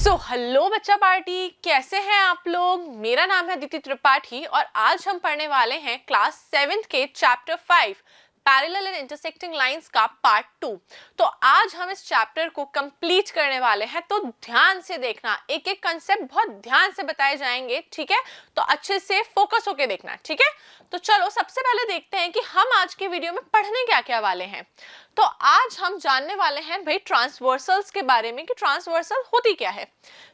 Hello बच्चा party, कैसे हैं आप लोग। मेरा नाम है अदिति त्रिपाठी और आज हम पढ़ने वाले हैं क्लास 7th के chapter 5 parallel and intersecting lines का पार्ट 2। तो आज हम इस चैप्टर को कंप्लीट करने वाले हैं, तो ध्यान से देखना, एक एक कंसेप्ट बहुत ध्यान से बताए जाएंगे, ठीक है। तो अच्छे से फोकस होके देखना, ठीक है। तो चलो सबसे पहले देखते हैं कि हम आज के वीडियो में पढ़ने क्या क्या वाले हैं। तो आज हम जानने वाले हैं भाई ट्रांसवर्सल्स के बारे में कि ट्रांसवर्सल होती क्या है।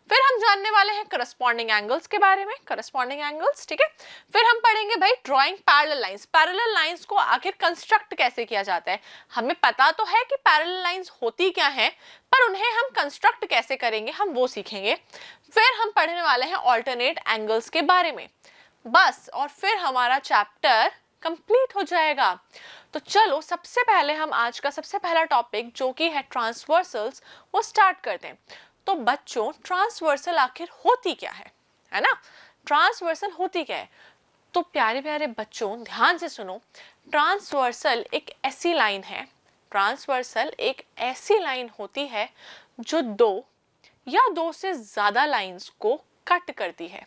फिर हम जानने वाले हैं करस्पॉन्डिंग एंगल्स के बारे में, करस्पॉन्डिंग एंगल्स, ठीक है। फिर हम पढ़ेंगे भाई drawing parallel lines, parallel lines को आखिर कंस्ट्रक्ट कैसे किया जाता है। हमें पता तो है कि पैरेलल लाइंस होती क्या है, पर उन्हें हम कंस्ट्रक्ट कैसे करेंगे हम वो सीखेंगे। फिर हम पढ़ने वाले हैं ऑल्टरनेट एंगल्स के बारे में, बस, और फिर हमारा चैप्टर कंप्लीट हो जाएगा। तो चलो सबसे पहले हम आज का सबसे पहला टॉपिक जो कि है ट्रांसवर्सल्स, वो स्टार्ट करते हैं। तो बच्चों ट्रांसवर्सल आखिर होती क्या है ना। ट्रांसवर्सल होती क्या है, तो प्यारे प्यारे बच्चों ध्यान से सुनो। ट्रांसवर्सल एक ऐसी लाइन है, ट्रांसवर्सल एक ऐसी लाइन होती है जो दो या दो से ज्यादा लाइंस को कट करती है,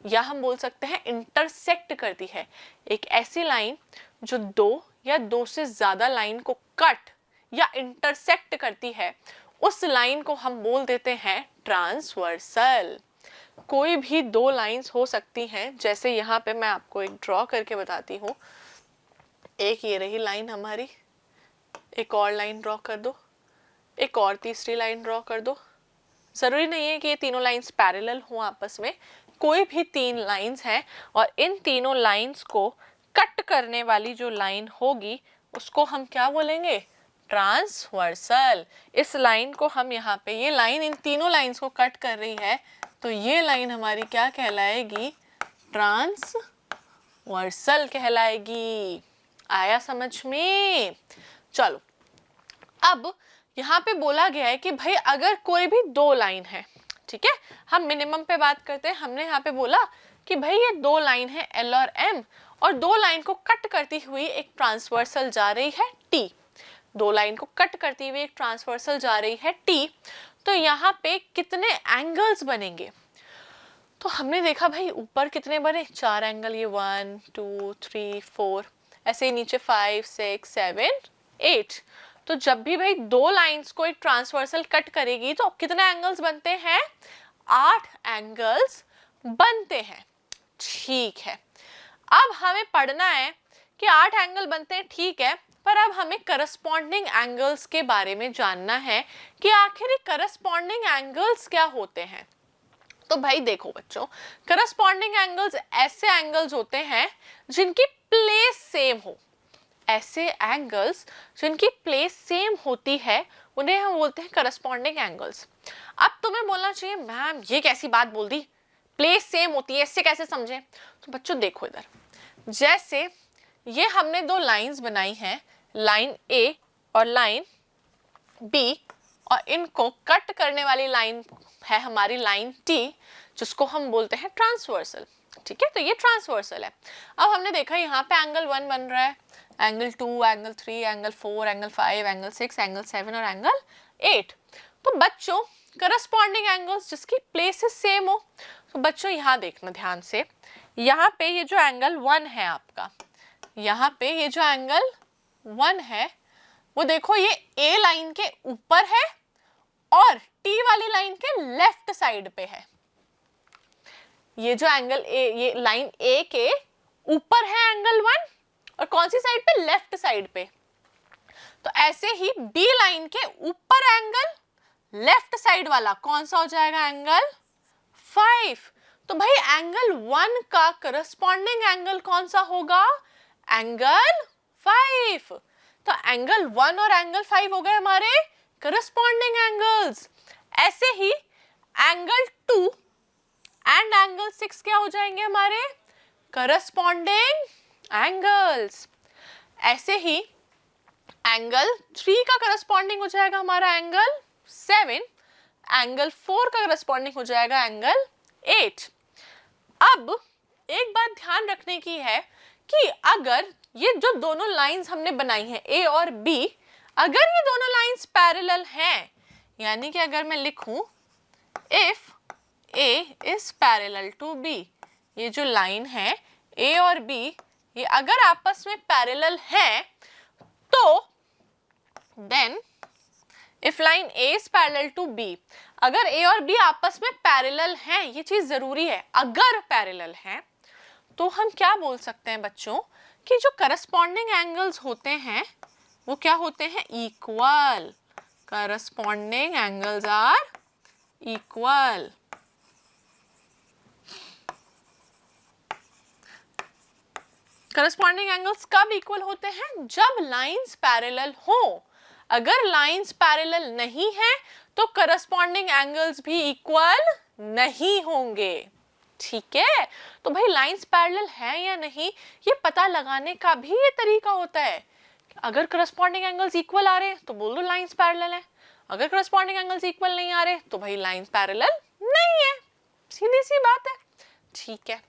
या हम बोल सकते हैं इंटरसेक्ट करती है। एक ऐसी लाइन जो दो या दो से ज्यादा लाइन को कट या इंटरसेक्ट करती है, उस लाइन को हम बोल देते हैं ट्रांसवर्सल। कोई भी दो लाइंस हो सकती हैं, जैसे यहाँ पे मैं आपको एक ड्रॉ करके बताती हूँ। एक ये रही लाइन हमारी, एक और लाइन ड्रॉ कर दो, एक और तीसरी लाइन ड्रॉ कर दो। जरूरी नहीं है कि ये तीनों लाइंस पैरेलल हो आपस में, कोई भी तीन लाइंस हैं और इन तीनों लाइंस को कट करने वाली जो लाइन होगी उसको हम क्या बोलेंगे, ट्रांसवर्सल। इस लाइन को हम यहाँ पे, ये लाइन इन तीनों लाइंस को कट कर रही है, तो ये लाइन हमारी क्या कहलाएगी, ट्रांसवर्सल कहलाएगी। आया समझ में। चलो अब यहाँ पे बोला गया है कि भाई अगर कोई भी दो लाइन है, ठीक है, हम मिनिमम पे बात करते हैं। हमने यहाँ पे बोला कि भाई ये दो लाइन है L और M, और दो लाइन को कट करती हुई एक ट्रांसवर्सल जा रही है T। दो लाइन को कट करती हुई एक ट्रांसवर्सल जा रही है T, तो यहाँ पे कितने एंगल्स बनेंगे। तो हमने देखा भाई ऊपर कितने बने, चार एंगल, ये 1 2 3 4, ऐसे ही नीचे 5 6 7 8। तो जब भी भाई दो लाइंस को एक ट्रांसवर्सल कट करेगी तो कितने एंगल्स बनते हैं, 8 एंगल्स बनते हैं, ठीक है। अब हमें पढ़ना है कि 8 एंगल बनते हैं, ठीक है, पर अब हमें करस्पॉन्डिंग एंगल्स के बारे में जानना है कि आखिर ये करस्पॉन्डिंग एंगल्स क्या होते हैं। तो भाई देखो बच्चों, करस्पॉन्डिंग एंगल्स ऐसे एंगल्स होते हैं जिनकी प्लेस सेम हो। ऐसे एंगल्स जिनकी प्लेस सेम होती है उन्हें हम बोलते हैं करस्पॉन्डिंग एंगल्स। अब तुम्हें बोलना चाहिए मैम ये कैसी बात बोल दी, प्लेस सेम होती है, इससे कैसे समझें। तो बच्चों देखो इधर, जैसे ये हमने दो लाइंस बनाई हैं, लाइन A और लाइन B, और इनको कट करने वाली लाइन है हमारी लाइन T, जिसको हम बोलते हैं ट्रांसवर्सल, ठीक है। तो ये ट्रांसवर्सल है। अब हमने देखा यहाँ पे एंगल 1 बन रहा है, angle 2, angle 3, angle 4, angle 5, angle 6, angle 7 और एंगल 8। तो बच्चों करस्पॉन्डिंग एंगल्स जिसकी प्लेसेस सेम हो, तो बच्चों यहाँ देखना ध्यान से, यहाँ पे ये जो एंगल 1 है आपका, यहाँ पे ये जो एंगल 1 है वो देखो ये A लाइन के ऊपर है और T वाली लाइन के लेफ्ट साइड पे है। ये जो एंगल A, ये लाइन A के ऊपर है एंगल 1, और कौन सी साइड पे, लेफ्ट साइड पे। तो ऐसे ही B लाइन के ऊपर एंगल लेफ्ट साइड वाला कौन सा हो जाएगा, एंगल 5। तो भाई एंगल 1 का करस्पॉन्डिंग एंगल कौन सा होगा, एंगल 5। तो एंगल 1 और एंगल 5 हो गए हमारे करस्पॉन्डिंग एंगल्स। ऐसे ही एंगल 2 एंड एंगल 6 क्या हो जाएंगे हमारे, करस्पॉन्डिंग एंगल्स। ऐसे ही एंगल 3 का करस्पॉन्डिंग हो जाएगा हमारा एंगल 7, एंगल 4 का करस्पॉन्डिंग हो जाएगा एंगल 8। अब एक बात ध्यान रखने की है कि अगर ये जो दोनों लाइंस हमने बनाई हैं A और B, अगर ये दोनों लाइंस पैरेलल हैं, यानी कि अगर मैं लिखूं if A is parallel to B, ये जो लाइन है ए और बी ये अगर आपस में पैरेलल है तो then if line A is parallel to B, अगर ए और बी आपस में पैरेलल हैं, ये चीज जरूरी है, अगर पैरेलल हैं तो हम क्या बोल सकते हैं बच्चों कि जो करस्पॉन्डिंग एंगल्स होते हैं वो क्या होते हैं, equal. Corresponding angles are equal. Corresponding angles कब इक्वल होते हैं, जब लाइंस पैरेलल हो। अगर लाइंस पैरेलल नहीं है तो करस्पॉन्डिंग एंगल्स भी इक्वल नहीं होंगे। ठीक है, तो भाई लाइंस पैरेलल है या नहीं ये पता लगाने का भी ये तरीका होता है। अगर करस्पॉन्डिंग एंगल्स इक्वल आ रहे हैं तो बोल दो लाइंस पैरेलल है, अगर करस्पॉन्डिंग एंगल्स इक्वल नहीं आ रहे तो भाई लाइंस पैरेलल नहीं है, सीधी सी बात है। ठीक है,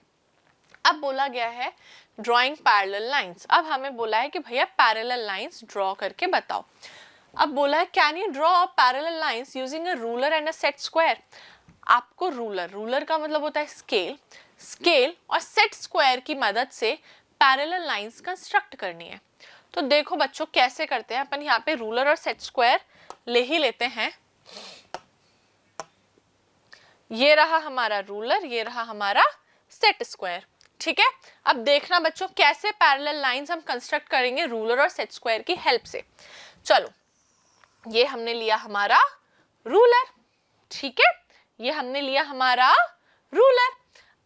अब बोला गया है ड्राइंग पैरेलल लाइंस। अब हमें बोला है कि भैया पैरेलल लाइंस ड्रॉ करके बताओ। अब बोला है can you draw parallel lines using a ruler and a set square. आपको रूलर का मतलब होता है स्केल और सेट स्क्वायर की मदद से पैरेलल लाइंस कंस्ट्रक्ट करनी है। तो देखो बच्चों कैसे करते हैं, अपन यहाँ पे रूलर और सेट स्क्वायर ले ही लेते हैं। ये रहा हमारा रूलर, ये रहा हमारा सेट स्क्वायर। ठीक है, अब देखना बच्चों कैसे पैरेलल लाइंस हम कंस्ट्रक्ट करेंगे रूलर और सेट स्क्वायर की हेल्प से। चलो, ये हमने लिया हमारा रूलर, ठीक है, ये हमने लिया हमारा रूलर।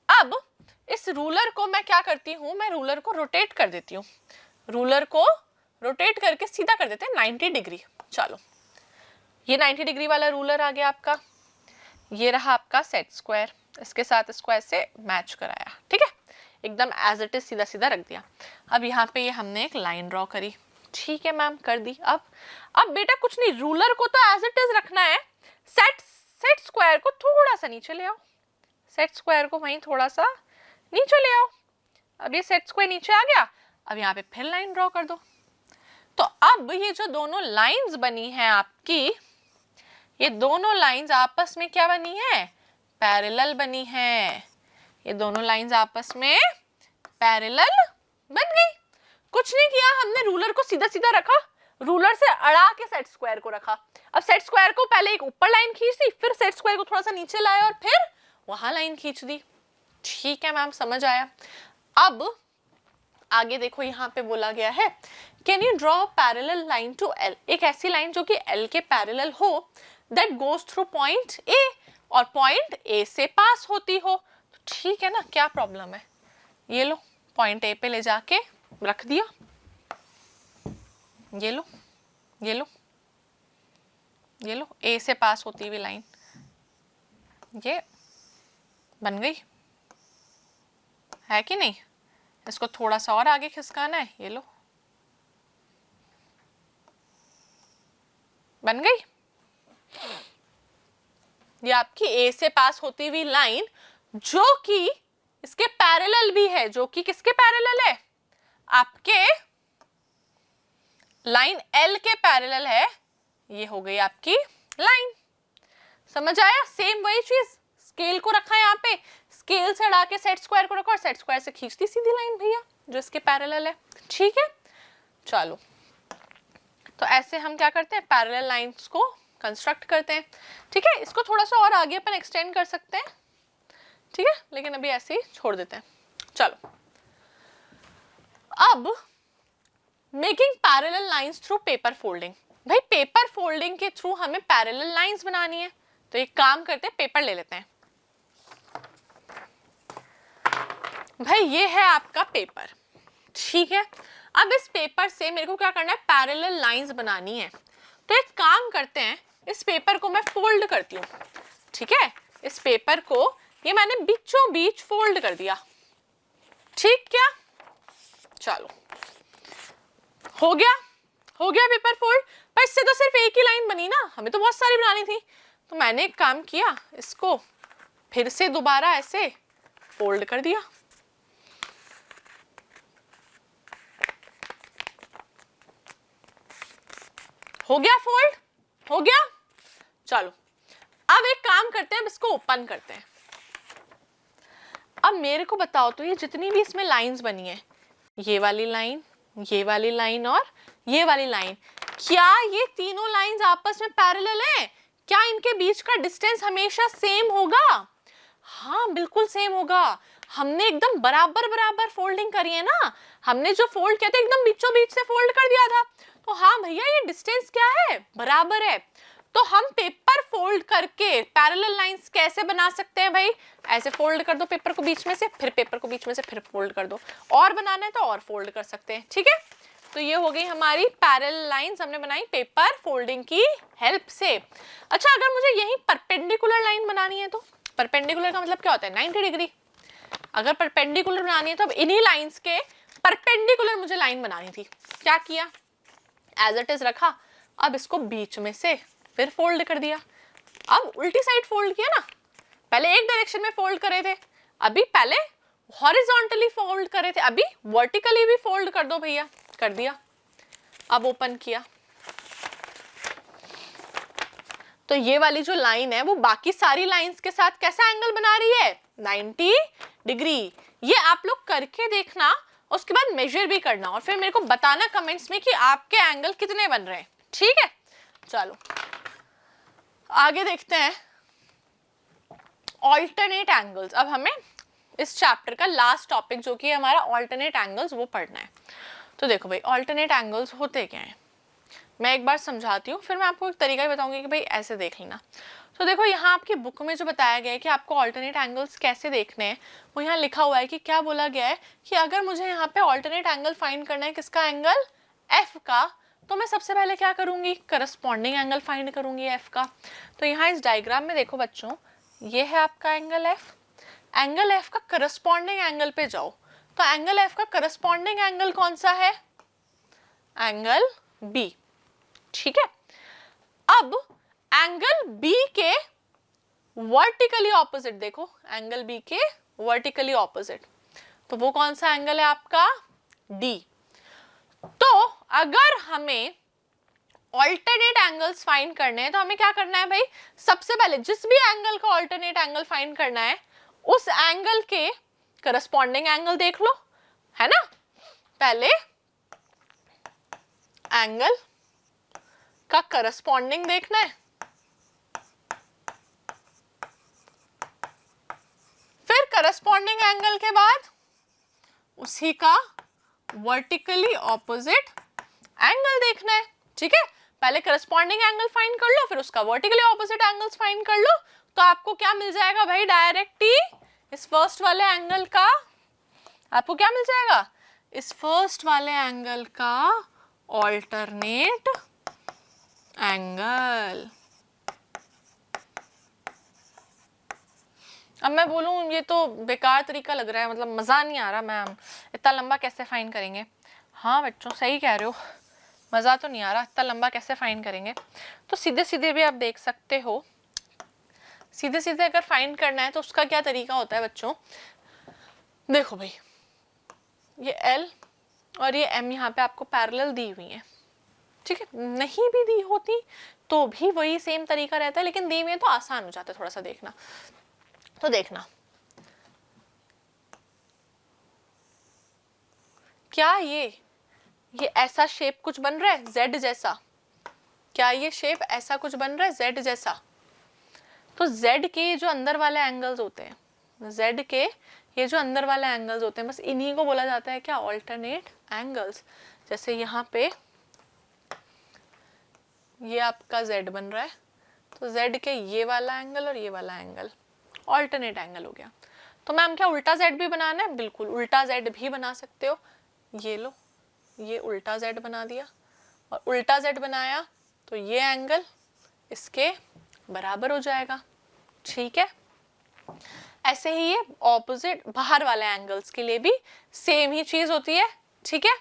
अब इस रूलर को मैं क्या करती हूँ, मैं रूलर को रोटेट कर देती हूँ। रूलर को रोटेट करके सीधा कर देते हैं 90 डिग्री। चलो, ये 90 डिग्री वाला रूलर आ गया आपका। ये रहा आपका सेट स्क्वायर, इसके साथ स्क्वायर से मैच कराया। ठीक है, एकदम एज इट इज सीधा सीधा रख दिया। अब यहाँ पे ये हमने एक लाइन ड्रॉ करी। ठीक है मैम, कर दी। अब बेटा कुछ नहीं, रूलर को तो एज इट इज रखना है, सेट स्क्वायर को थोड़ा सा नीचे ले आओ, सेट स्क्वायर को वहीं थोड़ा सा नीचे ले आओ। अब ये सेट स्क्वायर नीचे आ गया, अब यहाँ पे फिर लाइन ड्रॉ कर दो। तो अब ये जो दोनों लाइंस बनी है आपकी, ये दोनों लाइंस आपस में क्या बनी है, पैरेलल बनी है। ये दोनों लाइंस आपस में पैरेलल बन गई। कुछ नहीं किया, हमने रूलर को सीधा सीधा रखा, रूलर से अड़ा के सेट स्क्वायर को रखा। अब सेट स्क्वायर को पहले एक ऊपर लाइन खींच दी, फिर सेट स्क्वायर को थोड़ा सा नीचे लाया और फिर वहां लाइन खींच दी। ठीक है मैम, समझ आया। अब आगे देखो, यहाँ पे बोला गया है can you draw parallel line to L. एक ऐसी लाइन जो कि एल के पैरेलल हो, that goes through point A, और पॉइंट ए से पास होती हो। तो ठीक है ना, क्या प्रॉब्लम है, ये लो पॉइंट ए पे ले जाके रख दिया, ये लो ये लो ये लो, ए से पास होती हुई लाइन ये बन गई है कि नहीं। इसको थोड़ा सा और आगे खिसकाना है, ये लो बन गई। ये आपकी ए से पास होती हुई लाइन जो कि इसके पैरेलल भी है, जो कि किसके पैरेलल है, आपके लाइन एल के पैरेलल है। ये हो गई आपकी लाइन, समझ आया। सेम वही चीज, स्केल को रखा है यहाँ पे, स्केल से हटा के सेट स्क्वायर को रखा और सेट स्क्वायर से खींचती सीधी लाइन भैया जो इसके पैरेलल है। ठीक है, चलो, तो ऐसे हम क्या करते हैं, पैरेलल लाइंस को कंस्ट्रक्ट करते हैं। ठीक है, इसको थोड़ा सा और आगे अपन एक्सटेंड कर सकते हैं, ठीक है, लेकिन अभी ऐसे ही छोड़ देते हैं। चलो, अब making parallel lines through paper folding. भाई पेपर फोल्डिंग के थ्रू हमें पैरेलल लाइंस बनानी है, तो एक काम करते हैं, पेपर ले लेते हैं। भाई ये है आपका पेपर, ठीक है। अब इस पेपर से मेरे को क्या करना है, पैरेलल लाइंस बनानी है। तो एक काम करते हैं, इस पेपर को मैं फोल्ड करती हूँ। ठीक है, इस पेपर को ये मैंने बीचों बीच फोल्ड कर दिया। ठीक क्या, चलो हो गया पेपर फोल्ड। पर इससे तो सिर्फ एक ही लाइन बनी ना, हमें तो बहुत सारी बनानी थी। तो मैंने एक काम किया, इसको फिर से दोबारा ऐसे फोल्ड कर दिया। हो गया फोल्ड, हो गया। चलो अब एक काम करते हैं, अब इसको ओपन करते हैं। अब मेरे को बताओ तो ये जितनी भी इसमें लाइंस बनी है, ये वाली लाइन, ये वाली लाइन और ये वाली लाइन, क्या ये तीनों लाइंस आपस में पैरेलल है? क्या इनके बीच का डिस्टेंस हमेशा सेम होगा? हाँ बिल्कुल सेम होगा। हमने एकदम बराबर बराबर फोल्डिंग करी है ना, हमने जो फोल्ड किया था एकदम बीचों बीच से फोल्ड कर दिया था, तो हाँ भैया ये डिस्टेंस क्या है, बराबर है। तो हम पेपर फोल्ड करके पैरेलल लाइंस कैसे बना सकते हैं भाई? ऐसे फोल्ड कर दो पेपर को बीच में से, फिर पेपर को बीच में से फिर फोल्ड कर दो, और बनाना है तो और फोल्ड कर सकते हैं, ठीक है। तो ये हो गई हमारी पैरेलल लाइंस, हमने बनाई पेपर फोल्डिंग की हेल्प से। अच्छा, अगर मुझे यही परपेंडिकुलर लाइन बनानी है तो परपेंडिकुलर का मतलब क्या होता है? 90 डिग्री। अगर परपेंडिकुलर बनानी है तो अब इन्हीं लाइंस के परपेंडिकुलर मुझे लाइन बनानी थी। क्या किया? एज इट इज रखा, अब इसको बीच में से फिर फोल्ड कर दिया। अब उल्टी साइड फोल्ड किया ना, पहले एक डायरेक्शन में फोल्ड करे थे, अभी पहले हॉरिजॉन्टली फोल्ड करे थे, अभी वर्टिकली भी फोल्ड कर दो भैया, कर दिया। अब ओपन किया तो ये वाली जो लाइन है वो बाकी सारी लाइंस के साथ कैसा एंगल बना रही है? 90 डिग्री। ये आप लोग करके देखना, उसके बाद मेजर भी करना और फिर मेरे को बताना कमेंट्स में कि आपके एंगल कितने बन रहे हैं, ठीक है। चलो आगे देखते हैं ऑल्टरनेट एंगल्स। अब हमें इस चैप्टर का लास्ट टॉपिक जो कि हमारा ऑल्टरनेट एंगल्स वो पढ़ना है। तो देखो भाई, ऑल्टरनेट एंगल्स होते क्या हैं, मैं एक बार समझाती हूँ, फिर मैं आपको एक तरीका ही बताऊंगी कि भाई ऐसे देख लेना। तो देखो यहाँ आपकी बुक में जो बताया गया है कि आपको ऑल्टरनेट एंगल्स कैसे देखने हैं, वो यहाँ लिखा हुआ है कि क्या बोला गया है कि अगर मुझे यहाँ पे ऑल्टरनेट एंगल फाइंड करना है, किसका? एंगल एफ का, तो मैं सबसे पहले क्या करूंगी? करस्पॉन्डिंग एंगल फाइंड करूंगी एफ का। तो यहाँ इस डायग्राम में देखो बच्चों, ये है आपका एंगल एफ। एंगल एफ का करस्पॉन्डिंग एंगल पे जाओ, तो एंगल एफ का करस्पॉन्डिंग एंगल कौन सा है? एंगल बी, ठीक है। अब एंगल बी के वर्टिकली ऑपोजिट देखो, एंगल बी के वर्टिकली ऑपोजिट, तो वो कौन सा एंगल है आपका? डी। तो अगर हमें ऑल्टरनेट एंगल्स फाइंड करने हैं तो हमें क्या करना है भाई? सबसे पहले जिस भी एंगल का ऑल्टरनेट एंगल फाइंड करना है, उस एंगल के करस्पॉन्डिंग एंगल देख लो, है ना। पहले एंगल का करस्पॉन्डिंग देखना है, फिर करस्पॉन्डिंग एंगल के बाद उसी का वर्टिकली ऑपोजिट एंगल देखना है, ठीक है। पहले करस्पॉन्डिंग एंगल फाइंड कर लो, फिर उसका वर्टिकली ऑपोजिट एंगल्स फाइंड कर लो, तो आपको क्या मिल जाएगा भाई? डायरेक्ट ही इस फर्स्ट वाले एंगल का आपको क्या मिल जाएगा? इस फर्स्ट वाले एंगल का ऑल्टरनेट एंगल। अब मैं बोलूं ये तो बेकार तरीका लग रहा है, मतलब मजा नहीं आ रहा, मैम इतना लंबा कैसे फाइंड करेंगे? हाँ बच्चों सही कह रहे हो, मजा तो नहीं आ रहा, इतना लंबा कैसे फाइंड करेंगे? तो सीधे सीधे भी आप देख सकते हो, सीधे सीधे अगर फाइंड करना है तो उसका क्या तरीका होता है बच्चों? देखो भाई, ये L और ये M यहाँ पे आपको पैरेलल दी हुई है, ठीक है। नहीं भी दी होती तो भी वही सेम तरीका रहता है, लेकिन दी हुई है तो आसान हो जाता है थोड़ा सा देखना। तो देखना, क्या ये ऐसा शेप कुछ बन रहा है Z जैसा? क्या ये शेप ऐसा कुछ बन रहा है Z जैसा? तो Z के जो अंदर वाले एंगल्स होते हैं, Z के ये जो अंदर वाले एंगल्स होते हैं, बस इन्हीं को बोला जाता है क्या? Alternate angles. जैसे यहाँ पे ये आपका Z बन रहा है, तो Z के ये वाला एंगल और ये वाला एंगल ऑल्टरनेट एंगल हो गया। तो मैम क्या उल्टा Z भी बनाना है? बिल्कुल उल्टा Z भी बना सकते हो। ये लो, ये उल्टा Z बना दिया, और उल्टा Z बनाया तो ये एंगल इसके बराबर हो जाएगा, ठीक है। ऐसे ही ये ऑपोजिट बाहर वाले एंगल्स के लिए भी सेम ही चीज होती है, ठीक है।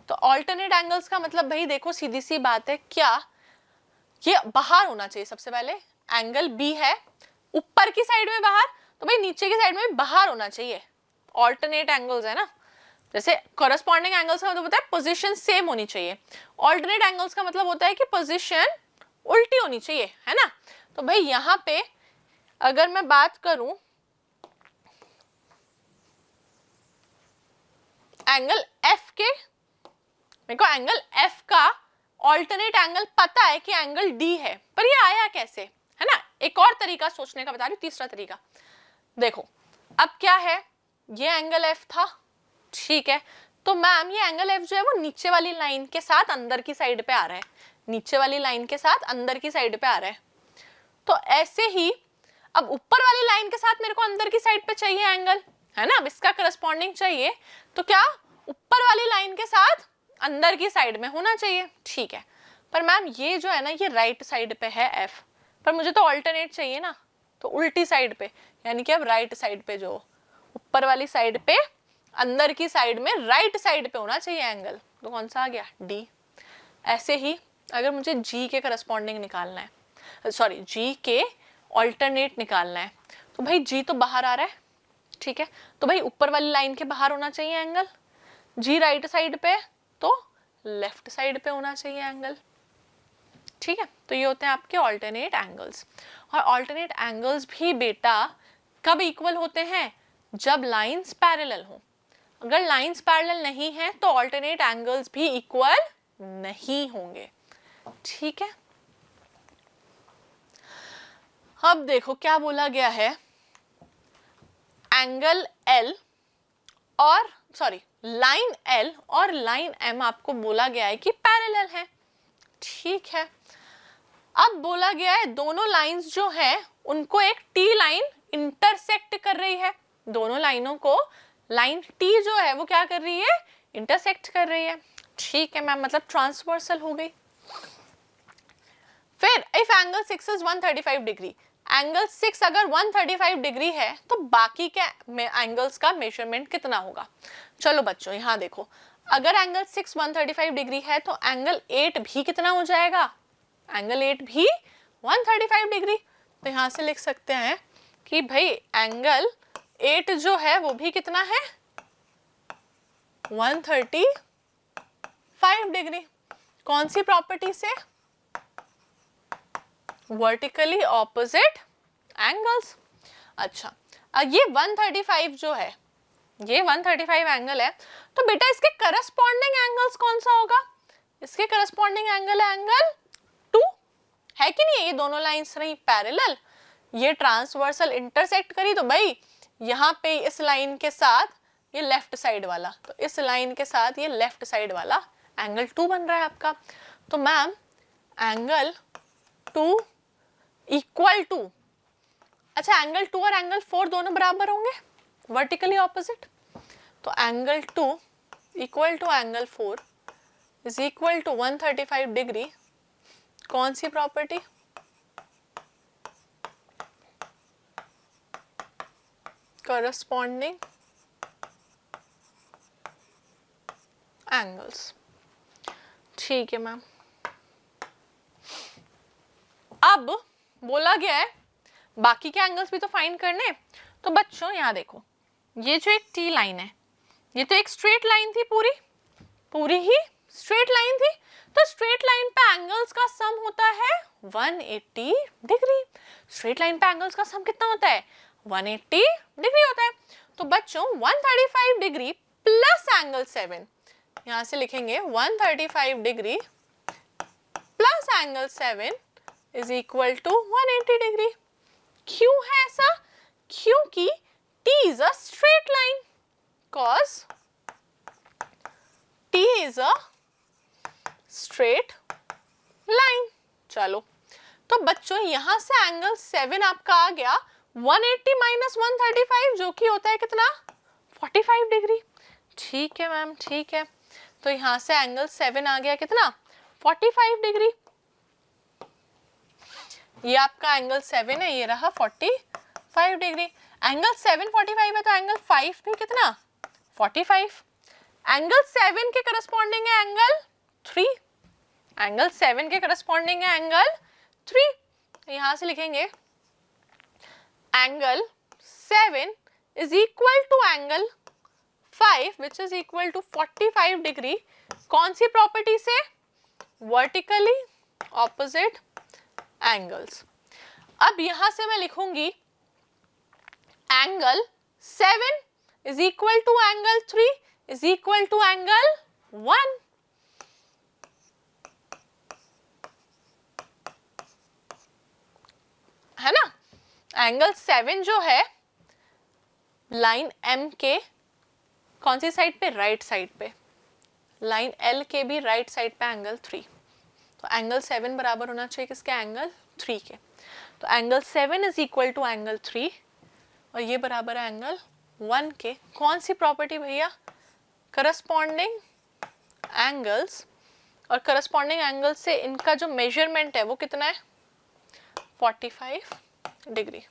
तो ऑल्टरनेट एंगल्स का मतलब भाई देखो सीधी सी बात है, क्या ये बाहर होना चाहिए? सबसे पहले एंगल बी है ऊपर की साइड में बाहर, तो भाई नीचे की साइड में भी बाहर होना चाहिए। ऑल्टरनेट एंगल्स है ना, जैसे कॉरेस्पॉन्डिंग एंगल्स का मतलब होता है पोजीशन सेम होनी चाहिए, ऑल्टरनेट एंगल्स का मतलब होता है कि पोजीशन उल्टी होनी चाहिए, है ना। तो भाई यहाँ पे अगर मैं बात करूं एंगल एफ के, मेरे को एंगल एफ का ऑल्टरनेट एंगल पता है कि एंगल डी है, पर ये आया कैसे, है ना। एक और तरीका सोचने का बता रही हूँ, तीसरा तरीका देखो। अब क्या है, ये एंगल एफ था, ठीक है, तो मैम ये एंगल एफ जो है वो नीचे वाली लाइन के साथ अंदर की साइड पे आ रहा है, नीचे वाली लाइन के साथ अंदर की साइड पे आ रहा है। तो ऐसे ही अब ऊपर वाली लाइन के साथ मेरे को अंदर की साइड पे चाहिए एंगल, है ना, अब इसका करस्पॉन्डिंग चाहिए, तो क्या ऊपर वाली लाइन के साथ अंदर की साइड में होना चाहिए, ठीक है। पर मैम ये जो है ना ये राइट साइड पे है एफ, पर मुझे तो ऑल्टरनेट चाहिए ना, तो उल्टी साइड पे, यानी कि अब राइट साइड पे, जो ऊपर वाली साइड पे अंदर की साइड में राइट साइड पे होना चाहिए एंगल, तो कौन सा आ गया, डी। ऐसे ही अगर मुझे जी के करस्पॉन्डिंग निकालना है, सॉरी जी के ऑल्टरनेट निकालना है, तो भाई जी तो बाहर आ रहा है, ठीक है, तो भाई ऊपर वाली लाइन के बाहर होना चाहिए एंगल, जी राइट साइड पे तो लेफ्ट साइड पे होना चाहिए एंगल, ठीक है। तो ये होते हैं आपके ऑल्टरनेट एंगल्स। और ऑल्टरनेट एंगल्स भी बेटा कब इक्वल होते हैं, जब लाइंस पैरेलल हो। अगर लाइंस पैरेलल नहीं है तो ऑल्टरनेट एंगल्स भी इक्वल नहीं होंगे, ठीक है। अब देखो क्या बोला गया है, एंगल एल और सॉरी लाइन एल और लाइन एम आपको बोला गया है कि पैरेलल है, ठीक है। अब बोला गया है दोनों लाइंस जो है उनको एक टी लाइन इंटरसेक्ट कर रही है, दोनों लाइनों को लाइन टी जो है वो क्या कर रही है, इंटरसेक्ट कर रही है, ठीक है मैम, मतलब ट्रांसवर्सल हो गई। फिर if angle 6 is 135 degree, angle 6 अगर 135 डिग्री है तो बाकी के एंगल्स का मेजरमेंट कितना होगा। चलो बच्चों यहाँ देखो, अगर एंगल 6 135 डिग्री है तो एंगल 8 भी कितना हो जाएगा, एंगल 8 भी 135 डिग्री। तो यहाँ से लिख सकते हैं कि भाई एंगल 8 जो है वो भी कितना है, 135 डिग्री। कौन सी प्रॉपर्टी से, वर्टिकली ऑपोजिट एंगल्स। अच्छा अब ये 135 जो है, ये 135 एंगल है, तो बेटा इसके करस्पॉन्डिंग एंगल्स कौन सा होगा, इसके करस्पॉन्डिंग एंगल है एंगल 2, है कि नहीं, ये दोनों लाइंस रही पैरेलल, ये ट्रांसवर्सल इंटरसेक्ट करी, तो भाई यहाँ पे इस लाइन के साथ ये लेफ्ट साइड वाला, तो इस लाइन के साथ ये लेफ्ट साइड वाला एंगल 2 बन रहा है आपका। तो मैम एंगल 2 इक्वल टू, अच्छा एंगल 2 और एंगल 4 दोनों बराबर होंगे, वर्टिकली ऑपोजिट, तो angle 2 equal to angle 4 is equal to 135 degree. कौन सी प्रॉपर्टी, करस्पॉन्डिंग एंगल्स, ठीक है मैम। अब बोला गया है बाकी के एंगल्स भी तो फाइंड करने, तो बच्चों यहाँ देखो, ये जो एक टी लाइन है ये तो एक स्ट्रेट लाइन थी, पूरी पूरी ही स्ट्रेट लाइन थी, तो स्ट्रेट लाइन पे एंगल्स का सम होता है 180 डिग्री। स्ट्रेट लाइन पे एंगल्स का सम कितना होता है, 180 डिग्री होता है। तो बच्चों 135 डिग्री प्लस एंगल 7, यहाँ से लिखेंगे 135 degree plus angle 7 is equal to 180 degree. क्यों है ऐसा, क्योंकि T is a straight line, cause T is a straight line। चलो तो बच्चों यहां से एंगल 7 आपका आ गया 180 माइनस 135 जो कि होता है कितना, 45 डिग्री, ठीक है मैम, ठीक है। तो यहां से एंगल 7 आ गया कितना, 45 डिग्री। ये आपका एंगल 7 है, ये रहा 45 डिग्री। एंगल 7 45 है तो एंगल 5 भी कितना, 45। एंगल 7 के करस्पॉन्डिंग है एंगल 3, एंगल 7 के करस्पॉन्डिंग है एंगल 3। यहां से लिखेंगे angle 7 is equal to angle 5 which is equal to 45 degree. कौन सी प्रॉपर्टी से, वर्टिकली ऑपोजिट एंगल्स। अब यहां से मैं लिखूंगी angle 7 is equal to angle 3 is equal to angle 1। है ना, एंगल 7 जो है लाइन एम के कौन सी साइड पे, राइट साइड पे, लाइन एल के भी राइट साइड पे एंगल 3, तो एंगल 7 बराबर होना चाहिए किसके, एंगल 3 के। तो angle 7 is equal to angle 3 और ये बराबर है एंगल 1 के। कौन सी प्रॉपर्टी भैया, करस्पॉन्डिंग एंगल्स, और करस्पॉन्डिंग एंगल से इनका जो मेजरमेंट है वो कितना है, 45 डिग्री।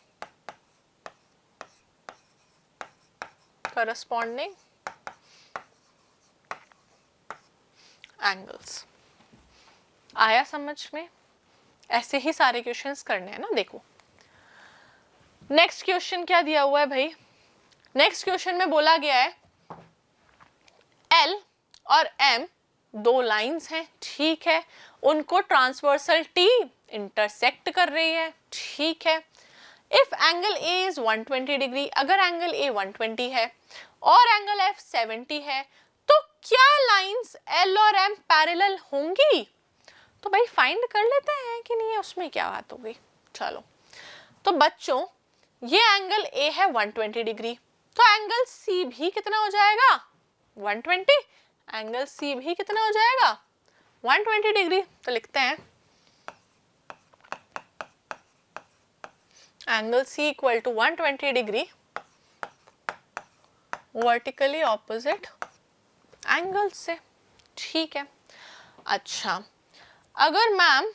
करस्पॉन्डिंग एंगल्स आया समझ में? ऐसे ही सारे क्वेश्चंस करने हैं ना। देखो नेक्स्ट क्वेश्चन क्या दिया हुआ है भाई, नेक्स्ट क्वेश्चन में बोला गया है एल और एम दो लाइंस हैं, ठीक है, उनको ट्रांसवर्सल टी इंटरसेक्ट कर रही है, ठीक है। If angle A is 120 degree, अगर एंगल ए 120 है और एंगल एफ 70 है, तो क्या लाइंस एल और एम पैरेलल होंगी? तो भाई फाइंड कर लेते हैं कि नहीं है, उसमें क्या बात हो गई। चलो, तो बच्चों ये एंगल ए है 120 डिग्री, तो एंगल सी भी कितना हो जाएगा, 120। एंगल सी भी कितना हो जाएगा, 120 डिग्री। तो लिखते हैं angle C equal to 120 degree vertically opposite angle से, ठीक है। अच्छा, अगर मैम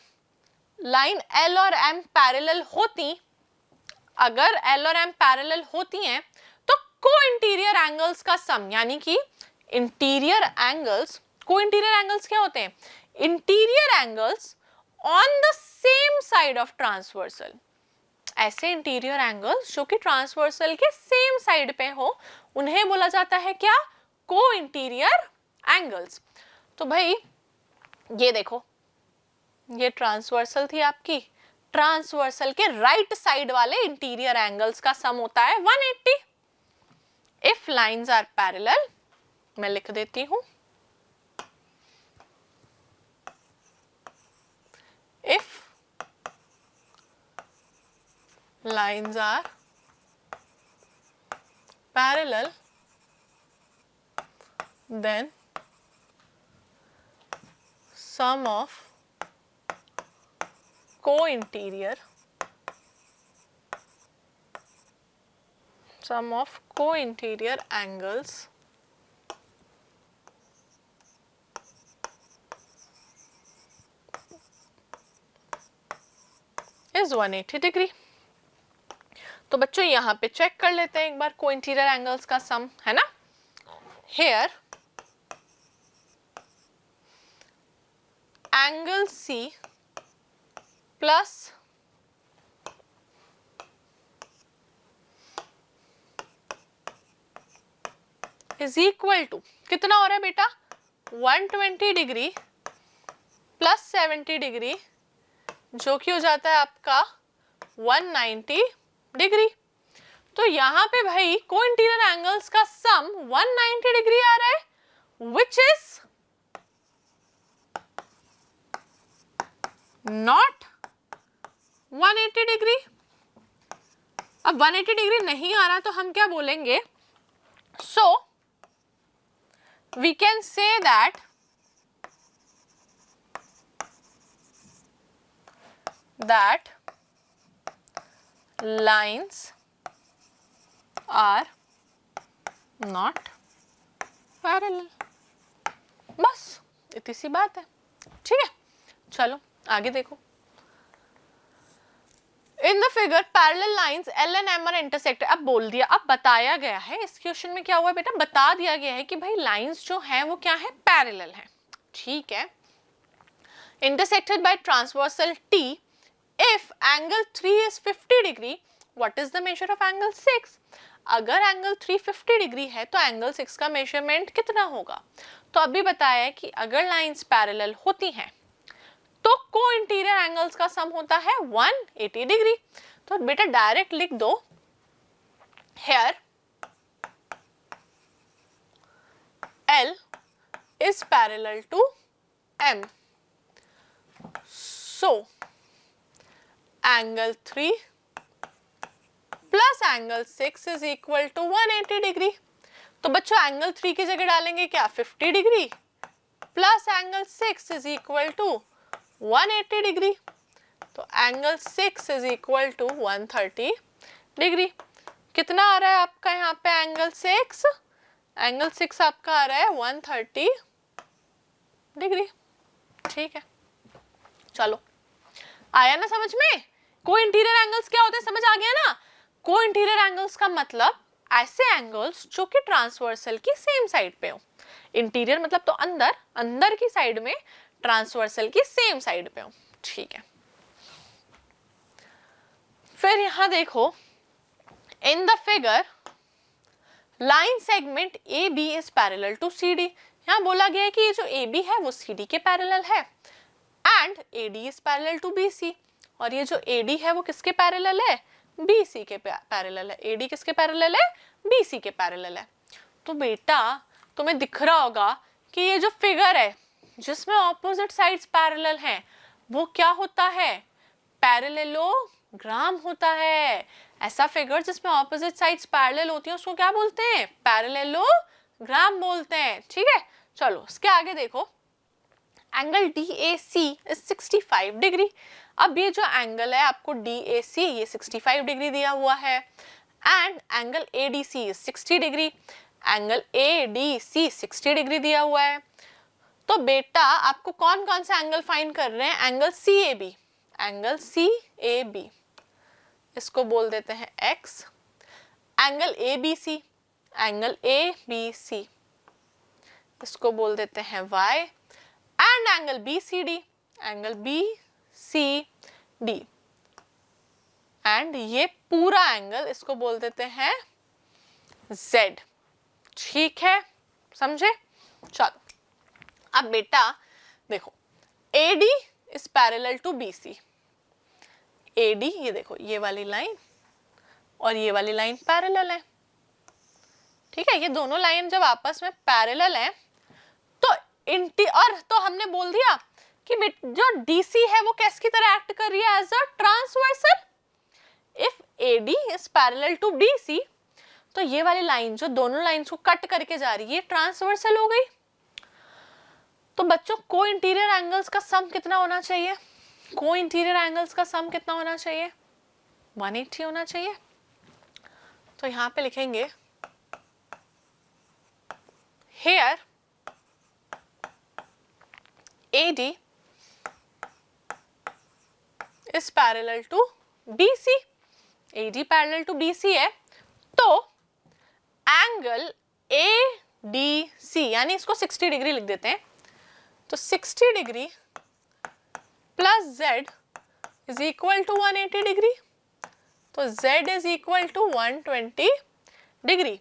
लाइन एल और एम पैरेलल होती, अगर एल और एम पैरेलल होती हैं, तो को इंटीरियर एंगल्स का सम, यानी कि इंटीरियर एंगल्स, को इंटीरियर एंगल्स क्या होते हैं, interior angles on the same side of transversal. ऐसे इंटीरियर एंगल्स जो कि ट्रांसवर्सल के सेम साइड पे हो, उन्हें बोला जाता है क्या, को इंटीरियर एंगल्स। तो भाई ये देखो, ये ट्रांसवर्सल थी आपकी, ट्रांसवर्सल के राइट साइड वाले इंटीरियर एंगल्स का सम होता है 180। इफ लाइंस आर पैरेलल, मैं लिख देती हूं, if lines are parallel, then sum of co-interior angles is 180 degree. तो बच्चों यहाँ पे चेक कर लेते हैं एक बार को इंटीरियर एंगल्स का सम, है ना। Here angle C plus is equal to कितना हो रहा है बेटा, 120 डिग्री प्लस 70 डिग्री, जो कि हो जाता है आपका 190 डिग्री। तो यहाँ पे भाई को इंटीरियर एंगल्स का सम 190 डिग्री आ रहा है, विच इज नॉट 180 डिग्री। अब 180 डिग्री नहीं आ रहा तो हम क्या बोलेंगे, so we can say that lines are not parallel। बस इतनी सी बात है, ठीक है। चलो आगे देखो, in the figure parallel lines L and M are intersected. अब बोल दिया, अब बताया गया है इस क्वेश्चन में क्या हुआ बेटा, बता दिया गया है कि भाई लाइंस जो है वो क्या है, पैरेलल है, ठीक है। Intersected by transversal T, if angle 3 is 50 degree, what is the measure of angle 6? अगर एंगल 3 50 डिग्री है तो एंगल 6 का मेजरमेंट कितना होगा। तो अभी बताया है कि अगर लाइंस पैरेलल होती हैं तो को इंटीरियर एंगल्स का सम होता है 180 डिग्री। तो बेटा डायरेक्ट लिख दो, hair L is parallel to M. So angle 3 plus angle 6 is equal to 180 degree. तो बच्चों एंगल 3 की जगह डालेंगे क्या 50 degree plus angle 6 is equal to 180 degree. तो angle 6 is equal to 130 degree. कितना आ रहा है आपका यहाँ पे एंगल 6? एंगल 6 आपका आ रहा है 130 डिग्री। ठीक है, चलो आया ना समझ में? को इंटीरियर एंगल्स क्या होते हैं समझ आ गया ना? को इंटीरियर एंगल्स का मतलब ऐसे एंगल्स जो कि ट्रांसवर्सल की सेम साइड पे हो। इंटीरियर मतलब तो अंदर, अंदर की साइड में, ट्रांसवर्सल की सेम साइड पे हो। ठीक है, फिर यहां देखो, in the figure line segment A B is parallel to C D. यहां बोला गया है कि ये जो ए बी है वो सी डी के पैरेलल है and A D is parallel to B C. और ये जो ए डी है वो किसके पैरेलल है? बी सी के पैरेलल है। ए डी किसके पैरेलल है? बी सी के पैरेलल है। तो बेटा तुम्हें दिख रहा होगा कि ये जो फिगर है जिसमें ऑपोजिट साइड्स पैरेलल हैं वो क्या होता है? पैरेललोग्राम होता है। ऐसा फिगर जिसमें ऑपोजिट साइड्स पैरेलल होती हैं उसको क्या बोलते हैं? पैरेललोग्राम बोलते हैं। ठीक है, चलो उसके आगे देखो, एंगल DAC इज 65 डिग्री। अब ये जो एंगल है आपको DAC ये 65 डिग्री दिया हुआ है and angle ADC is 60 degree. Angle ADC 60 degree दिया हुआ है। तो बेटा आपको कौन कौन सा एंगल फाइंड कर रहे हैं? एंगल CAB, एंगल CAB इसको बोल देते हैं X। Angle ABC, angle ABC इसको बोल देते हैं Y। And angle BCD, angle BCD and ये पूरा एंगल इसको बोल देते हैं Z। ठीक है, समझे? चलो अब बेटा देखो, AD is parallel to BC। AD ये देखो, ये वाली लाइन और ये वाली लाइन पैरेलल है। ठीक है, ये दोनों लाइन जब आपस में पैरेलल है तो और तो हमने बोल दिया कि जो DC है वो किसकी तरह एक्ट कर रही है? As a transversal. If AD is parallel to BC तो ये वाली लाइन जो दोनों लाइंस को कट करके जा रही है ट्रांसवर्सल हो गई। तो बच्चों को इंटीरियर एंगल्स का सम कितना होना चाहिए? को इंटीरियर एंगल्स का सम कितना होना चाहिए? 180 होना चाहिए। तो यहां पे लिखेंगे here AD is parallel to BC। AD parallel to BC है तो एंगल ADC यानी इसको 60 डिग्री लिख देते हैं। तो 60 degree plus Z is equal to 180 degree. तो Z is equal to 120 degree.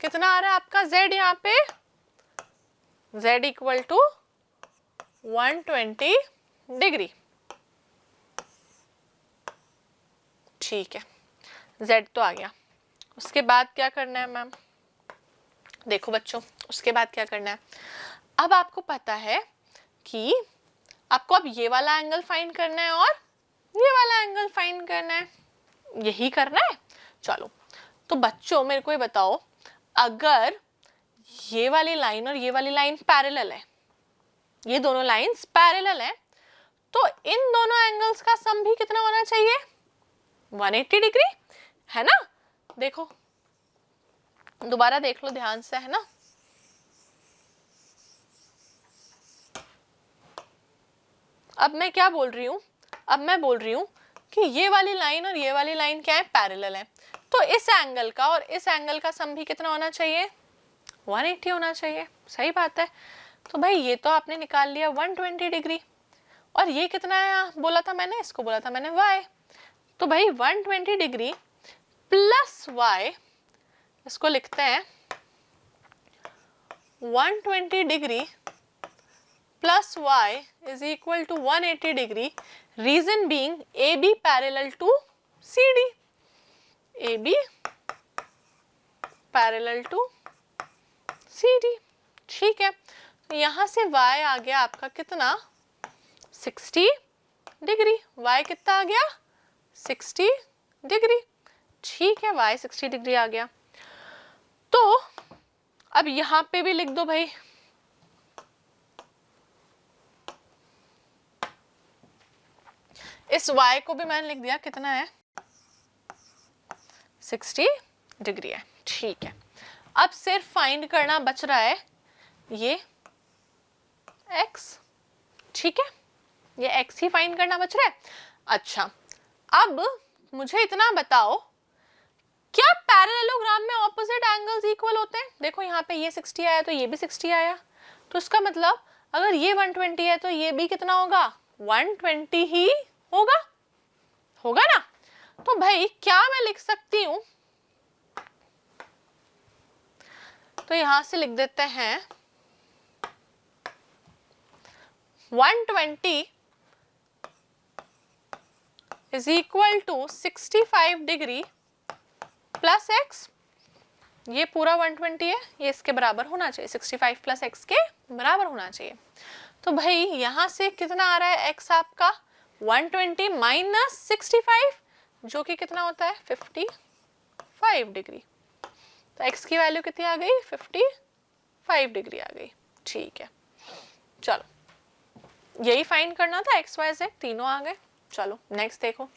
कितना आ रहा है आपका Z यहाँ पे? Z equal to 120 degree. ठीक है, Z तो आ गया। उसके बाद क्या करना है मैम? देखो बच्चों, उसके बाद क्या करना है? अब आपको पता है कि आपको अब ये वाला एंगल फाइंड करना है और ये वाला एंगल फाइंड करना है। यही करना है। चलो तो बच्चों मेरे को ये बताओ, अगर ये वाली लाइन और ये वाली लाइन पैरेलल है, ये दोनों लाइंस पैरेलल है, तो इन दोनों एंगल्स का सम भी कितना होना चाहिए? 180 डिग्री, है ना? देखो दोबारा देख लो ध्यान से, है ना? अब मैं क्या बोल रही हूँ? अब मैं बोल रही हूँ कि ये वाली लाइन और ये वाली लाइन क्या है? पैरेलल है। तो इस एंगल का और इस एंगल का सम भी कितना होना चाहिए? 180 होना चाहिए। सही बात है। तो भाई ये तो आपने निकाल लिया 120 डिग्री। और ये कितना है बोला था मैंने? इसको बोला था मैंने y। तो भाई 120 डिग्री प्लस y, इसको लिखते हैं 120 degree plus y is equal to 180 degree. Reason being AB parallel to CD. AB parallel to CD. ठीक है, तो यहाँ से y आ गया आपका कितना 60 डिग्री. y कितना आ गया 60 डिग्री. ठीक है, y 60 डिग्री आ गया. तो अब यहाँ पे भी लिख दो भाई. इस y को भी मैंने लिख दिया, कितना है 60 डिग्री है. ठीक है, अब सिर्फ फाइंड करना बच रहा है ये x. ठीक है, ये x ही फाइंड करना बच रहा है. अच्छा, अब मुझे इतना बताओ, क्या पैरेललोग्राम में ऑपोजिट एंगल्स इक्वल होते हैं? देखो यहाँ पे ये 60 आया तो ये भी 60 आया, तो इसका मतलब अगर ये 120 है तो ये भी कितना होगा 120 ही होगा. होगा ना. तो भाई क्या मैं लिख सकती हूं, तो यहां से लिख देते हैं 120 is equal to 65 degree plus x. ये पूरा 120 है, ये इसके बराबर होना चाहिए, 65 प्लस x के बराबर होना चाहिए. तो भाई यहां से कितना आ रहा है x आपका 120 माइनस 65, जो कि कितना होता है 55 डिग्री. तो x की वैल्यू कितनी आ गई 55 डिग्री आ गई. ठीक है, चलो यही फाइंड करना था, x y z तीनों आ गए. चलो नेक्स्ट देखो.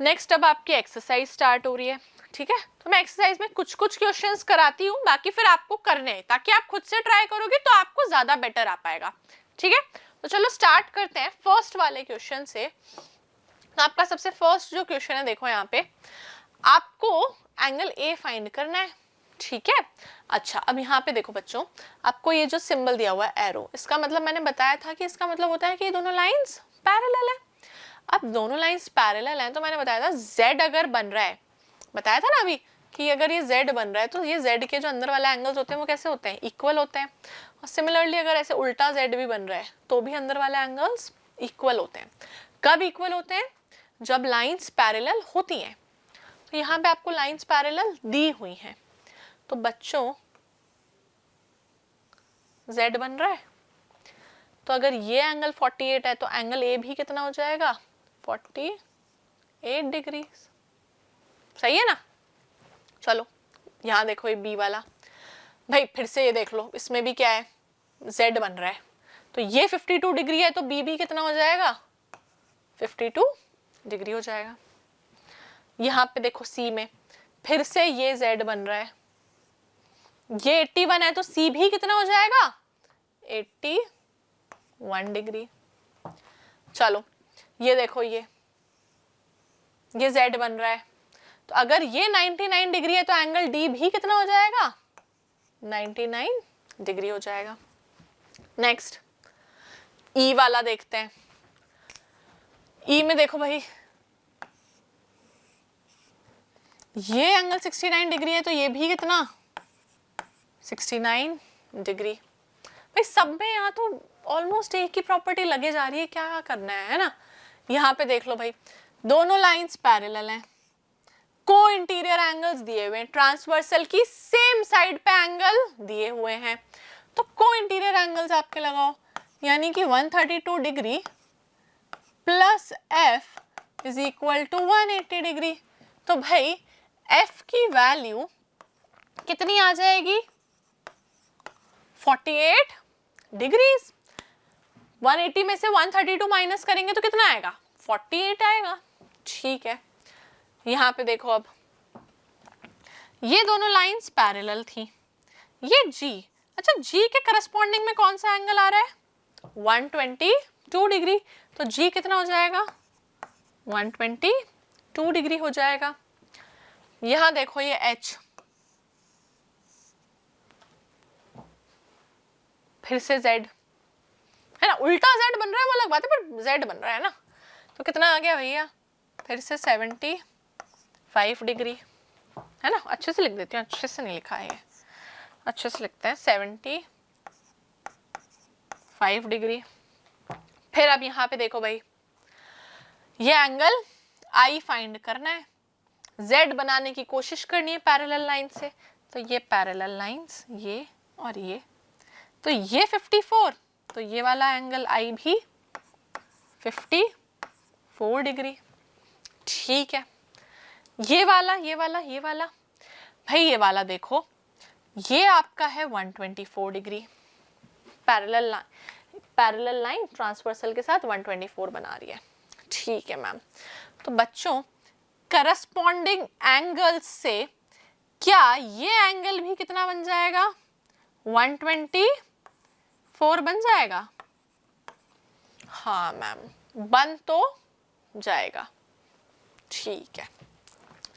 नेक्स्ट अब आपकी एक्सरसाइज स्टार्ट हो रही है. ठीक है, तो मैं एक्सरसाइज में कुछ कुछ क्वेश्चंस कराती हूँ, बाकी फिर आपको करने हैं, ताकि आप खुद से ट्राई करोगे तो आपको ज्यादा बेटर आ पाएगा. ठीक है, तो चलो स्टार्ट करते हैं फर्स्ट वाले क्वेश्चन से. तो आपका सबसे फर्स्ट जो क्वेश्चन है, देखो यहाँ पे आपको एंगल ए फाइंड करना है. ठीक है, अच्छा अब यहाँ पे देखो बच्चों, आपको ये जो सिंबल दिया हुआ है एरो, इसका मतलब मैंने बताया था कि इसका मतलब होता है कि ये दोनों लाइंस पैरेलल है. अब दोनों लाइंस पैरेलल हैं, तो मैंने बताया था z अगर बन रहा है, बताया था ना अभी कि अगर ये z बन रहा है तो ये z के जो अंदर वाले एंगल्स होते हैं वो कैसे होते हैं इक्वल होते हैं. और सिमिलरली अगर ऐसे उल्टा z भी बन रहा है तो भी अंदर वाले एंगल्स इक्वल होते हैं. कब इक्वल होते हैं? जब लाइंस पैरेलल होती हैं. तो यहाँ पे आपको लाइंस पैरेलल दी हुई हैं, तो बच्चों z बन रहा है, तो अगर ये एंगल 48 है तो एंगल ए भी कितना हो जाएगा 48 डिग्री. सही है ना. चलो यहाँ देखो ये बी वाला, भाई फिर से ये देख लो, इसमें भी क्या है z बन रहा है, तो ये 52 डिग्री है तो बी भी कितना हो जाएगा 52 डिग्री हो जाएगा. यहाँ पे देखो सी में फिर से ये z बन रहा है, ये 81 है तो सी भी कितना हो जाएगा 81 डिग्री. चलो ये देखो ये z बन रहा है, तो अगर ये 99 डिग्री है तो एंगल डी भी कितना हो जाएगा 99 डिग्री हो जाएगा. नेक्स्ट ई वाला देखते हैं. ई में देखो भाई ये एंगल 69 डिग्री है तो ये भी कितना 69 डिग्री. भाई सब में यहाँ तो ऑलमोस्ट एक ही प्रॉपर्टी लगे जा रही है, क्या करना है ना. यहाँ पे देख लो भाई दोनों लाइंस पैरेलल हैं, को इंटीरियर एंगल्स दिए हुए हैं, ट्रांसवर्सल की सेम साइड पे एंगल दिए हुए हैं, तो को इंटीरियर एंगल्स आपके लगाओ, यानी कि 132 degree plus F is equal to 180 degree. तो भाई एफ की वैल्यू कितनी आ जाएगी 48 डिग्रीज. 180 में से 132 माइनस करेंगे तो कितना आएगा 48 आएगा. ठीक है, यहाँ पे देखो अब ये दोनों लाइंस पैरेलल थी, ये G, अच्छा G के करस्पॉन्डिंग में कौन सा एंगल आ रहा है 122 डिग्री, तो G कितना हो जाएगा 122 डिग्री हो जाएगा. यहाँ देखो ये H, फिर से Z है ना, उल्टा Z बन रहा है वो अलग बात है, पर Z बन रहा है ना, तो कितना आ गया भैया फिर से 75 डिग्री है ना. अच्छे से लिख देती हूँ, अच्छे से नहीं लिखा है ये, अच्छे से लिखते हैं 75 5 डिग्री। फिर अब यहाँ पे देखो भाई, ये एंगल आई फाइंड करना है, जेड बनाने की कोशिश करनी है पैरेलल लाइन से। तो ये पैरेलल लाइंस, ये और ये, तो ये 54, तो ये वाला एंगल आई भी 54 डिग्री। ठीक है, ये वाला ये वाला ये वाला, भाई ये वाला देखो, ये आपका है 124 डिग्री। पैरेलल लाइन ट्रांसवर्सल के साथ 124 बना रही है। ठीक है मैम, तो बच्चों करस्पॉन्डिंग एंगल से क्या ये एंगल भी कितना बन जाएगा? 124 बन जाएगा। हाँ मैम, बन तो जाएगा। ठीक है,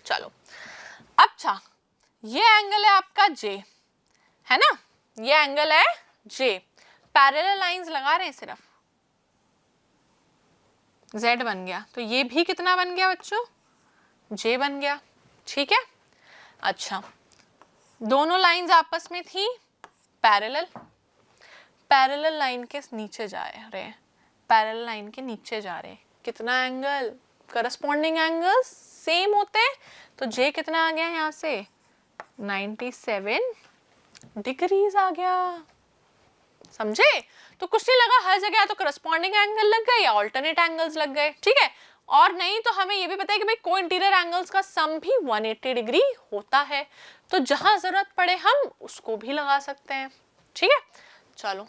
चलो अच्छा, ये एंगल है आपका जे, है ना, ये एंगल है जे, पैरेलल लाइंस लगा रहे हैं सिर्फ, z बन गया, तो ये भी कितना बन गया बच्चों? j बन गया। ठीक है, अच्छा, दोनों लाइंस आपस में थी पैरेलल, पैरेलल लाइन के नीचे जा रहे हैं, पैरेलल लाइन के नीचे जा रहे हैं, कितना एंगल? करस्पॉन्डिंग एंगल्स सेम होते हैं, तो j कितना आ गया यहाँ से? 97 डिग्रीज आ गया। समझे? तो कुछ नहीं लगा, हर जगह तो करस्पॉन्डिंग एंगल लग गए या ऑल्टरनेट एंगल्स लग गए। ठीक है, और नहीं तो हमें ये भी पता है कि भाई को इंटीरियर एंगल्स का सम भी 180 डिग्री होता है, तो जहां जरूरत पड़े हम उसको भी लगा सकते हैं। ठीक है, चलो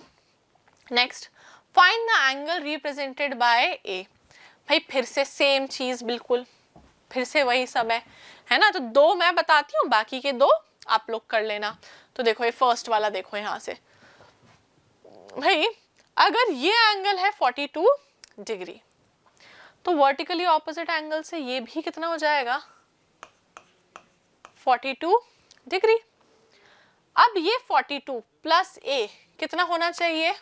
next, find the angle represented by A. भाई फिर से सेम चीज, बिल्कुल फिर से वही सब है ना। तो दो मैं बताती हूँ, बाकी के दो आप लोग कर लेना। तो देखो ये फर्स्ट वाला देखो, यहाँ से भाई अगर ये एंगल है 42 डिग्री, तो वर्टिकली ऑपोजिट एंगल से ये भी कितना हो जाएगा? 42 डिग्री। अब ये 42 प्लस ए कितना होना चाहिए?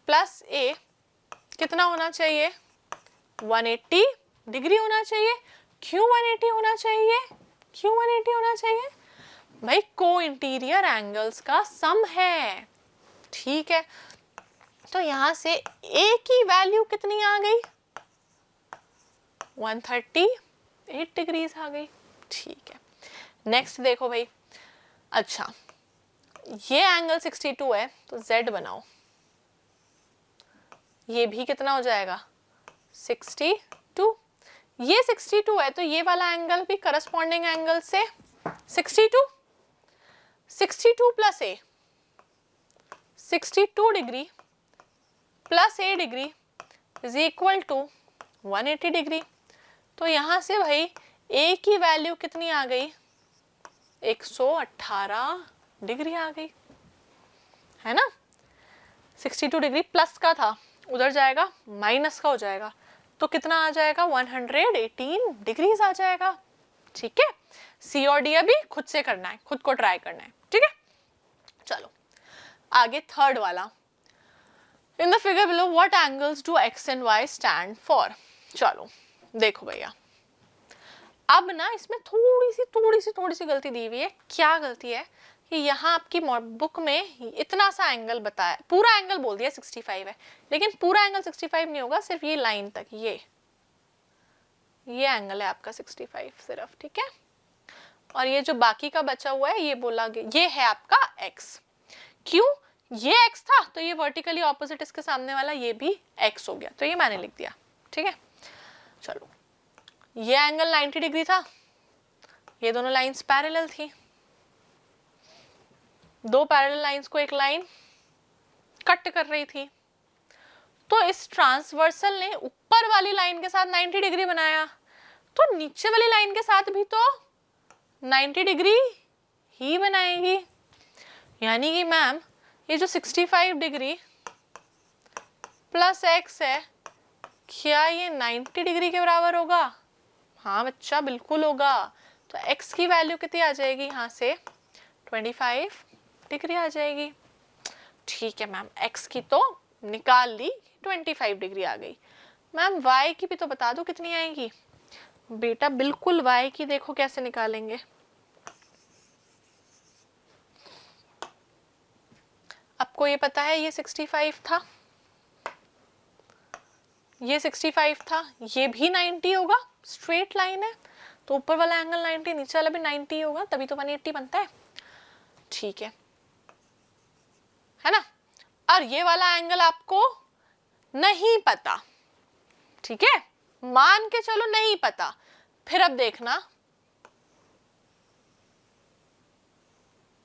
प्लस ए कितना होना चाहिए? 180 डिग्री होना चाहिए। क्यों 180 होना चाहिए? क्यों 180 होना चाहिए? भाई को इंटीरियर एंगल्स का सम है। ठीक है, तो यहां से ए की वैल्यू कितनी आ गई? 138 डिग्रीज आ गई। ठीक है, नेक्स्ट देखो भाई, अच्छा ये एंगल 62 है, तो z बनाओ, ये भी कितना हो जाएगा? 62। ये 62 है, तो ये वाला एंगल भी करस्पॉन्डिंग एंगल से 62 plus A, 62 degree plus A degree is equal to 180 degree. तो यहां से भाई ए की वैल्यू कितनी आ गई? 118 डिग्री आ गई, है ना। 62 डिग्री प्लस का था, उधर जाएगा माइनस का हो जाएगा, तो कितना आ जाएगा? 118 डिग्रीज आ जाएगा। ठीक है, सी और डी अभी खुद से करना है, खुद को ट्राई करना है। ठीक है, चलो आगे थर्ड वाला, in the figure below what angles do X and Y stand for. चलो देखो भैया, अब ना इसमें थोड़ी सी गलती दी हुई है। क्या गलती है कि यहाँ आपकी बुक में इतना सा एंगल बताया, पूरा एंगल बोल दिया 65 है, लेकिन पूरा एंगल 65 नहीं होगा, सिर्फ ये लाइन तक, ये एंगल है आपका 65 सिर्फ। ठीक है, और ये जो बाकी का बचा हुआ है ये बोला गया, ये है आपका x। क्यों? ये x था, तो ये वर्टिकली ऑपोजिट इसके सामने वाला ये भी x हो गया, तो ये मैंने लिख दिया। ठीक है, चलो ये एंगल 90 डिग्री था, ये दोनों लाइंस पैरेलल थी, दो पैरेलल लाइंस को एक लाइन कट कर रही थी, तो इस ट्रांसवर्सल ने ऊपर वाली लाइन के साथ 90 डिग्री बनाया, तो नीचे वाली लाइन के साथ भी तो 90 डिग्री ही बनाएगी। यानी कि मैम ये जो 65 डिग्री प्लस x है, क्या ये 90 डिग्री के बराबर होगा? हाँ बच्चा, बिल्कुल होगा। तो x की वैल्यू कितनी आ जाएगी? यहाँ से 25 डिग्री आ जाएगी। ठीक है मैम, x की तो निकाल ली, 25 डिग्री आ गई। मैम y की भी तो बता दो कितनी आएगी। बेटा बिल्कुल y की देखो कैसे निकालेंगे। अब आपको ये पता है ये 65 था, ये 65 था, ये भी 90 होगा, स्ट्रेट लाइन है तो ऊपर वाला एंगल 90, नीचे वाला भी 90 होगा, तभी तो 180 बनता है। ठीक है ना। और ये वाला एंगल आपको नहीं पता, ठीक है, मान के चलो नहीं पता। फिर अब देखना,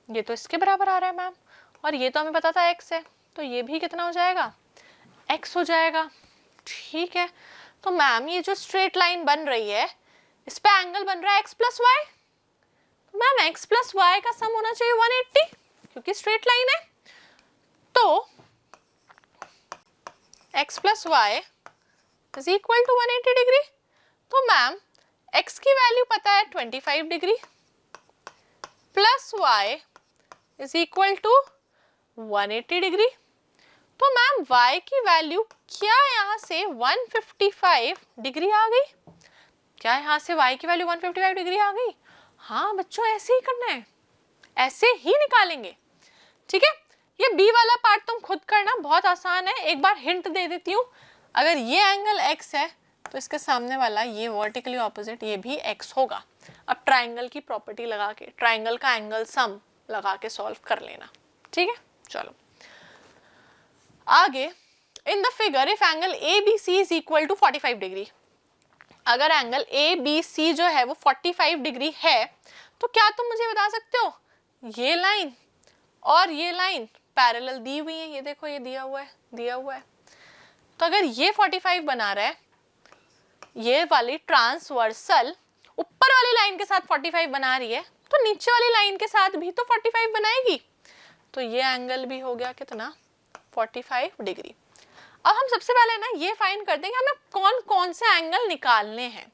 ये तो इसके बराबर आ रहा है मैम, और ये तो हमें पता था x है, तो ये भी कितना हो जाएगा, x हो जाएगा। ठीक है, तो मैम ये जो स्ट्रेट लाइन बन रही है इस पे एंगल बन रहा है x plus Y, ma'am x plus Y का सम होना चाहिए 180 क्योंकि स्ट्रेट लाइन है। तो x plus Y is equal to 180 degree. तो मैम x की वैल्यू पता है 25 degree plus y is equal to 180 degree. तो मैम y की वैल्यू क्या यहाँ से 155 डिग्री आ गई? क्या यहाँ से y की वैल्यू 155 डिग्री आ गई? हाँ बच्चों, ऐसे ही करना है, ऐसे ही निकालेंगे। ठीक है, ये b वाला पार्ट तुम खुद करना, बहुत आसान है। एक बार हिंट दे देती हूँ, अगर ये एंगल x है तो इसके सामने वाला ये वर्टिकली ऑपोजिट ये भी x होगा। अब ट्राइंगल की प्रॉपर्टी लगा के, ट्राइंगल का एंगल सम लगा के सॉल्व कर लेना। ठीक है, चलो आगे। In the figure if angle ABC is equal to 45 degree, अगर एंगल ABC जो है वो 45 डिग्री है तो क्या तुम मुझे बता सकते हो ये लाइन और ये लाइन पैरेलल दी हुई है, ये देखो ये दिया हुआ है। तो अगर ये 45 बना रहा है, ये वाली ट्रांसवर्सल ऊपर वाली लाइन के साथ 45 बना रही है, तो नीचे वाली लाइन के साथ भी तो 45 बनाएगी। तो ये एंगल भी हो गया कितना, 45 डिग्री। अब हम सबसे पहले ना ये फाइंड कर देंगे हमें कौन कौन से एंगल निकालने हैं।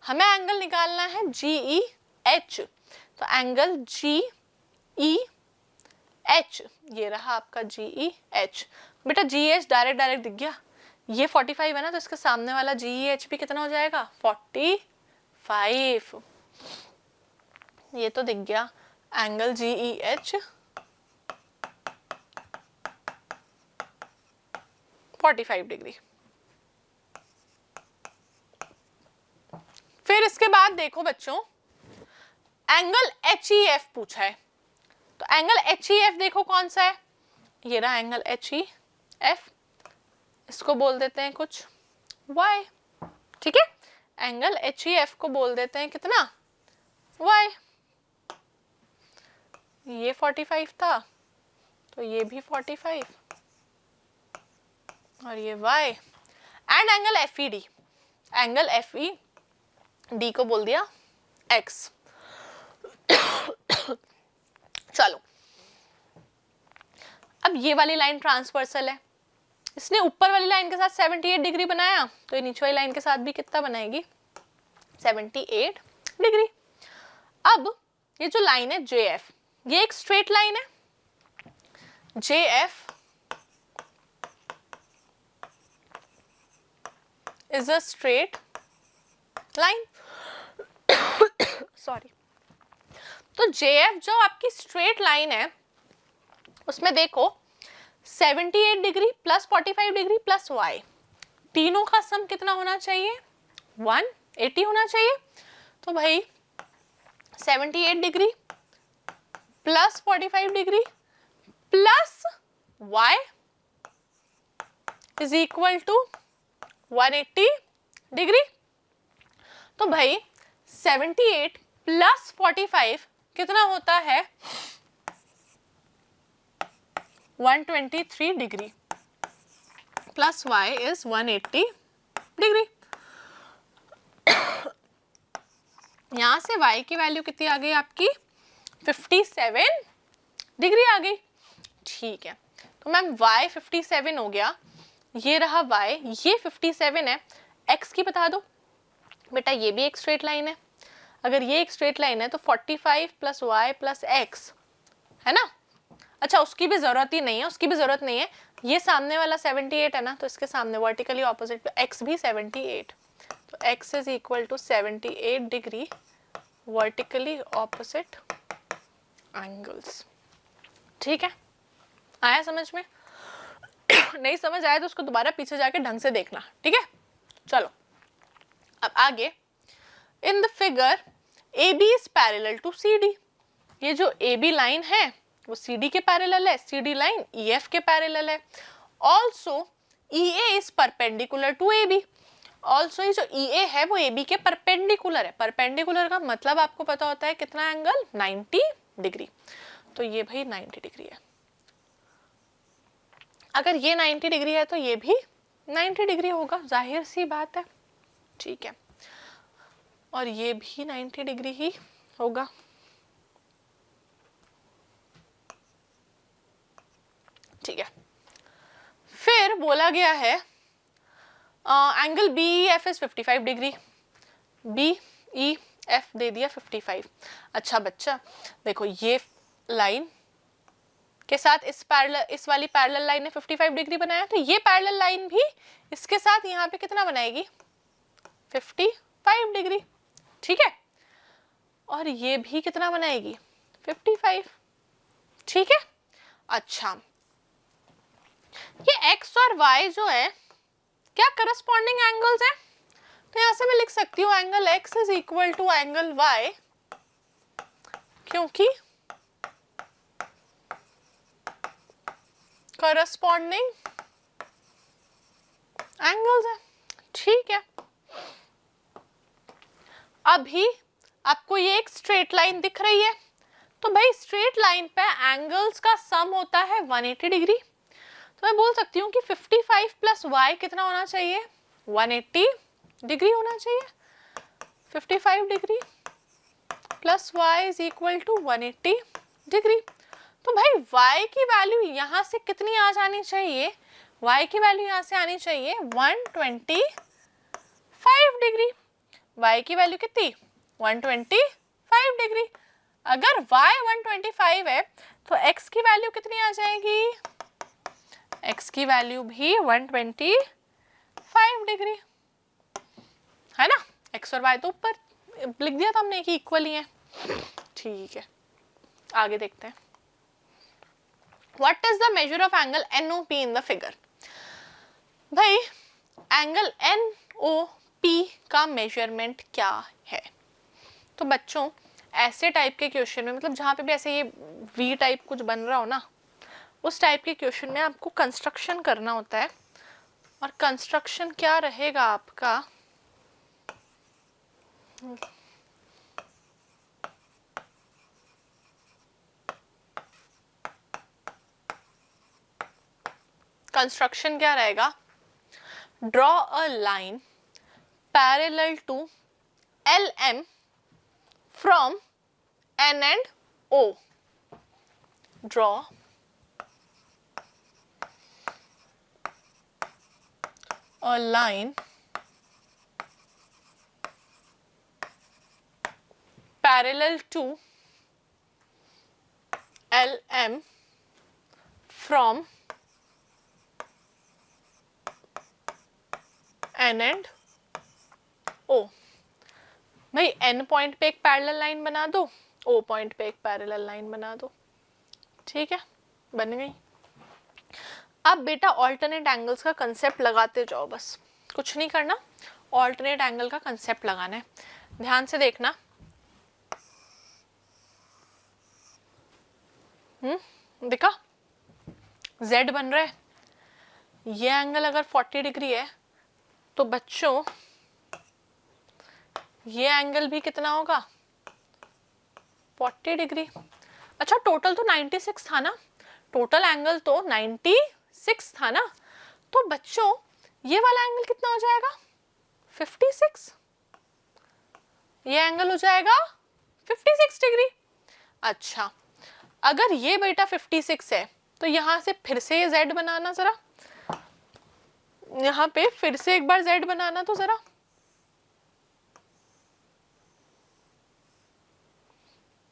हमें एंगल निकालना है GEH, तो एंगल GEH ये रहा आपका GEH। बेटा GH डायरेक्ट दिख गया, ये 45 है ना, तो इसके सामने वाला GEH भी कितना हो जाएगा 45। ये तो दिख गया एंगल GEH 45 डिग्री। फिर इसके बाद देखो बच्चों, एंगल HEF पूछा है, तो एंगल HEF देखो कौन सा है, ये रहा एंगल HEF, इसको बोल देते हैं कुछ y। ठीक है, एंगल HEF को बोल देते हैं कितना y। ये 45 था तो ये भी 45 और ये y। And angle FED, angle FED को बोल दिया x। चलो अब ये वाली लाइन ट्रांसवर्सल है, इसने ऊपर वाली लाइन के साथ 78 डिग्री बनाया, तो ये नीचे वाली लाइन के साथ भी कितना बनाएगी 78 डिग्री। अब ये जो लाइन है JF, ये एक स्ट्रेट लाइन है, JF is a straight line। Sorry, तो JF जो आपकी स्ट्रेट लाइन है उसमें देखो 78 degree plus 45 degree plus y, तीनों का सम कितना होना चाहिए 180 होना चाहिए। तो भाई 78 degree plus 45 degree plus y is equal to 180 degree. तो भाई 78 प्लस 45 कितना होता है 123 degree plus y is 180 degree. यहां से y की वैल्यू कितनी आ गई आपकी 57 डिग्री आ गई। ठीक है, तो मैम y 57 हो गया, ये रहा y, ये 57 है, x की बता दो। बेटा ये भी एक स्ट्रेट लाइन है, अगर ये एक स्ट्रेट लाइन है तो 45 प्लस y प्लस x है ना। अच्छा उसकी भी जरूरत ही नहीं है, उसकी भी जरूरत नहीं है, ये सामने वाला 78 है ना, तो इसके सामने वर्टिकली ऑपोजिट x भी 78, तो x is equal to 78 degree vertically opposite angles. ठीक है, आया समझ में? नहीं समझ आया तो उसको दोबारा पीछे जाके ढंग से देखना, ठीक है? चलो अब आगे, in the figure AB is parallel to CD। ये जो AB लाइन है वो CD के पैरेलल है, CD लाइन EF के पैरेलल है। Also EA is perpendicular to AB। Also ये जो EA है वो AB के परपेंडिकुलर है। परपेंडिकुलर का मतलब आपको पता होता है कितना एंगल, 90 डिग्री। तो ये भाई 90 डिग्री है। अगर ये 90 डिग्री है तो ये भी 90 डिग्री होगा, जाहिर सी बात है, ठीक है? और ये भी 90 डिग्री ही होगा। ठीक है, फिर बोला गया है angle BEF is 55 degree. BEF दे दिया 55। अच्छा बच्चा देखो, ये लाइन के साथ इस वाली पैरेलल लाइन ने 55 डिग्री बनाया, तो ये पैरेलल लाइन भी इसके साथ यहाँ पे कितना बनाएगी, 55 डिग्री, ठीक है? और ये भी कितना बनाएगी, 55, ठीक है? अच्छा, ये x और y जो है क्या करस्पॉन्डिंग एंगल्स है? तो यहां से मैं लिख सकती हूँ angle x is equal to angle y, क्योंकि करस्पॉन्डिंग एंगल्स है, ठीक है? अभी आपको ये एक स्ट्रेट लाइन दिख रही है, तो भाई स्ट्रेट लाइन पे एंगल्स का सम होता है 180 डिग्री। तो मैं बोल सकती हूँ कि 55 प्लस y कितना होना चाहिए, 180 डिग्री होना चाहिए। 55 degree plus y is equal to 180 degree. तो भाई y की वैल्यू यहाँ से कितनी आ जानी चाहिए, y की वैल्यू यहाँ से आनी चाहिए 125 डिग्री। y की वैल्यू कितनी, 125 डिग्री। अगर y 125 है तो x की वैल्यू कितनी आ जाएगी, x की वैल्यू भी 125 डिग्री, है ना? x और y तो ऊपर लिख दिया था हमने कि इक्वल ही है, ठीक है? आगे देखते हैं, what is the measure of angle NOP in the figure? भाई एंगल NOP का मेजरमेंट क्या है? तो बच्चों ऐसे टाइप के क्वेश्चन में, मतलब जहाँ पे भी ऐसे ये V टाइप कुछ बन रहा हो ना, उस टाइप के क्वेश्चन में आपको कंस्ट्रक्शन करना होता है। और कंस्ट्रक्शन क्या रहेगा आपका, कंस्ट्रक्शन क्या रहेगा, draw a line parallel to LM from N and O। Draw a line parallel to LM from N and O। भाई N पॉइंट पे एक पैरेलल लाइन बना दो, O पॉइंट पे एक पैरेलल लाइन बना दो, ठीक है? बन गई। अब बेटा ऑल्टरनेट एंगल्स का कंसेप्ट लगाते जाओ, बस कुछ नहीं करना, ऑल्टरनेट एंगल का कंसेप्ट लगाना है। ध्यान से देखना, देखा Z बन रहा है, ये एंगल अगर 40 डिग्री है तो बच्चों ये एंगल भी कितना होगा, 40 डिग्री। अच्छा टोटल तो 96 था ना, टोटल एंगल तो 96 था ना, तो बच्चों ये वाला एंगल कितना हो जाएगा, 56। ये एंगल हो जाएगा 56 डिग्री। अच्छा अगर ये बेटा 56 है तो यहां से फिर से ये Z बनाना, जरा यहाँ पे फिर से एक बार Z बनाना, तो जरा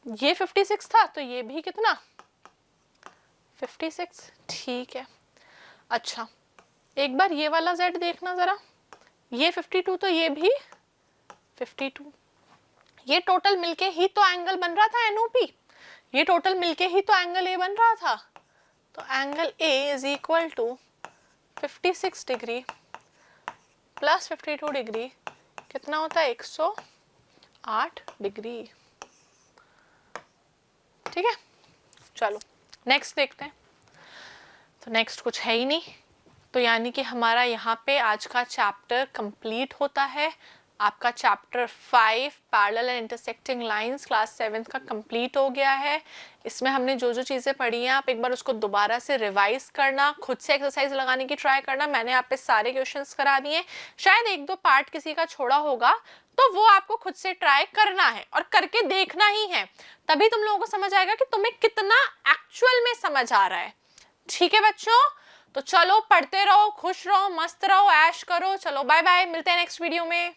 ये 56 था तो ये भी कितना, 56, ठीक है? अच्छा एक बार ये वाला Z देखना जरा, ये 52 तो ये भी 52, ये टोटल मिलके ही तो एंगल बन रहा था NOP, ये टोटल मिलके ही तो एंगल A बन रहा था, तो angle A is equal to 56 degree plus 52 degree कितना होता है 108 डिग्री। ठीक है, चलो नेक्स्ट देखते हैं। तो नेक्स्ट कुछ है ही नहीं, तो यानी कि हमारा यहाँ पे आज का चैप्टर कंप्लीट होता है। आपका chapter 5 parallel and intersecting lines class 7 का कंप्लीट हो गया है। इसमें हमने जो जो चीज़ें पढ़ी हैं आप एक बार उसको दोबारा से रिवाइज करना, खुद से एक्सरसाइज लगाने की ट्राई करना। मैंने आप पे सारे क्वेश्चंस करा दिए, शायद एक दो पार्ट किसी का छोड़ा होगा, तो वो आपको खुद से ट्राई करना है और करके देखना ही है, तभी तुम लोगों को समझ आएगा कि तुम्हें कितना एक्चुअल में समझ आ रहा है। ठीक है बच्चों, तो चलो पढ़ते रहो, खुश रहो, मस्त रहो, ऐश करो। चलो बाय बाय, मिलते हैं नेक्स्ट वीडियो में।